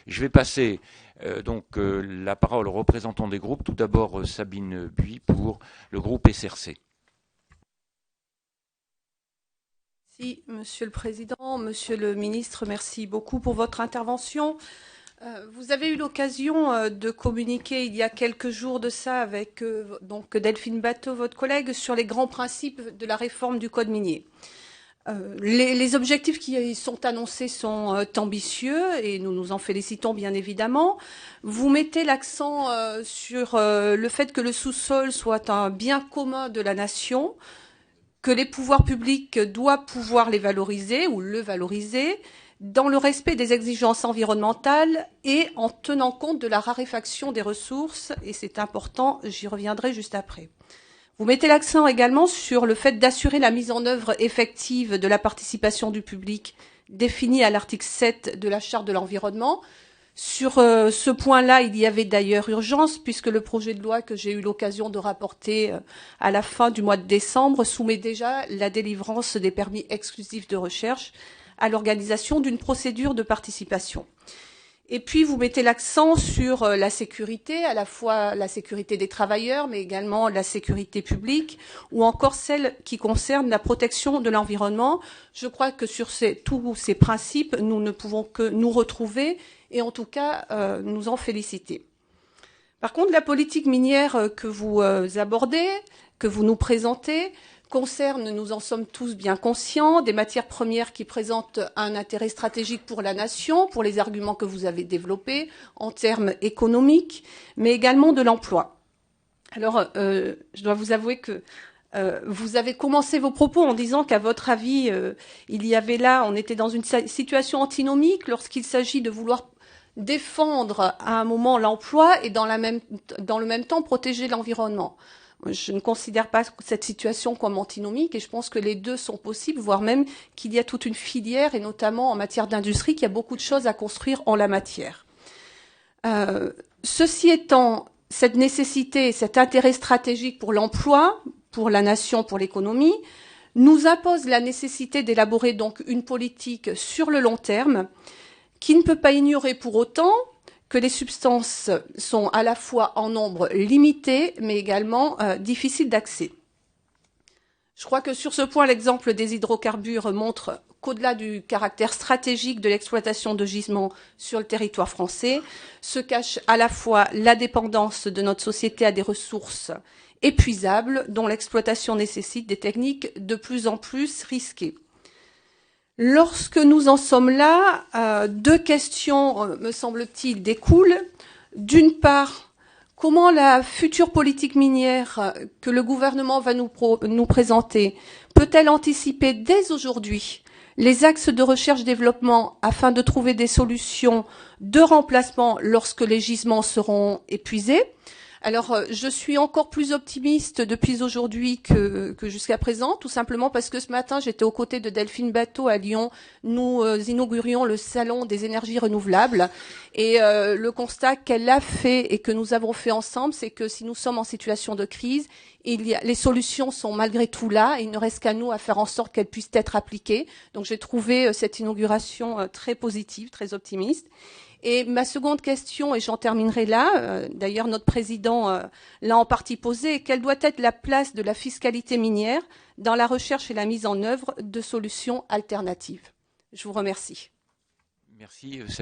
Je vais passer la parole aux représentants des groupes. Tout d'abord Sabine Buis pour le groupe SRC. Merci, Monsieur le Président, Monsieur le Ministre, merci beaucoup pour votre intervention. Vous avez eu l'occasion de communiquer il y a quelques jours de ça avec Delphine Batho, votre collègue, sur les grands principes de la réforme du Code minier. Les objectifs qui sont annoncés sont ambitieux et nous nous en félicitons bien évidemment. Vous mettez l'accent sur le fait que le sous-sol soit un bien commun de la nation, que les pouvoirs publics doivent pouvoir les valoriser ou le valoriser dans le respect des exigences environnementales et en tenant compte de la raréfaction des ressources, et c'est important, j'y reviendrai juste après. Vous mettez l'accent également sur le fait d'assurer la mise en œuvre effective de la participation du public définie à l'article 7 de la Charte de l'environnement. Sur ce point-là, il y avait d'ailleurs urgence, puisque le projet de loi que j'ai eu l'occasion de rapporter à la fin du mois de décembre soumet déjà la délivrance des permis exclusifs de recherche à l'organisation d'une procédure de participation. Et puis, vous mettez l'accent sur la sécurité, à la fois la sécurité des travailleurs, mais également la sécurité publique, ou encore celle qui concerne la protection de l'environnement. Je crois que sur tous ces principes, nous ne pouvons que nous retrouver et en tout cas nous en féliciter. Par contre, la politique minière que vous abordez, que vous nous présentez, concerne, nous en sommes tous bien conscients, des matières premières qui présentent un intérêt stratégique pour la nation, pour les arguments que vous avez développés en termes économiques, mais également de l'emploi. Alors, je dois vous avouer que vous avez commencé vos propos en disant qu'à votre avis, on était dans une situation antinomique lorsqu'il s'agit de vouloir défendre à un moment l'emploi et dans le même temps protéger l'environnement. Je ne considère pas cette situation comme antinomique et je pense que les deux sont possibles, voire même qu'il y a toute une filière, et notamment en matière d'industrie, qu'il y a beaucoup de choses à construire en la matière. Ceci étant, cette nécessité, cet intérêt stratégique pour l'emploi, pour la nation, pour l'économie, nous impose la nécessité d'élaborer donc une politique sur le long terme qui ne peut pas ignorer pour autant que les substances sont à la fois en nombre limité, mais également difficiles d'accès. Je crois que sur ce point, l'exemple des hydrocarbures montre qu'au-delà du caractère stratégique de l'exploitation de gisements sur le territoire français, se cache à la fois la dépendance de notre société à des ressources épuisables, dont l'exploitation nécessite des techniques de plus en plus risquées. Lorsque nous en sommes là, deux questions, me semble-t-il, découlent. D'une part, comment la future politique minière que le gouvernement va nous présenter peut-elle anticiper dès aujourd'hui les axes de recherche-développement afin de trouver des solutions de remplacement lorsque les gisements seront épuisés ? Alors, je suis encore plus optimiste depuis aujourd'hui que jusqu'à présent, tout simplement parce que ce matin, j'étais aux côtés de Delphine Batho à Lyon. Nous inaugurions le salon des énergies renouvelables. Et le constat qu'elle a fait et que nous avons fait ensemble, c'est que si nous sommes en situation de crise, les solutions sont malgré tout là. Il ne reste qu'à nous à faire en sorte qu'elles puissent être appliquées. Donc, j'ai trouvé cette inauguration très positive, très optimiste. Et ma seconde question, et j'en terminerai là, d'ailleurs notre président l'a en partie posée, quelle doit être la place de la fiscalité minière dans la recherche et la mise en œuvre de solutions alternatives ? Je vous remercie. Merci.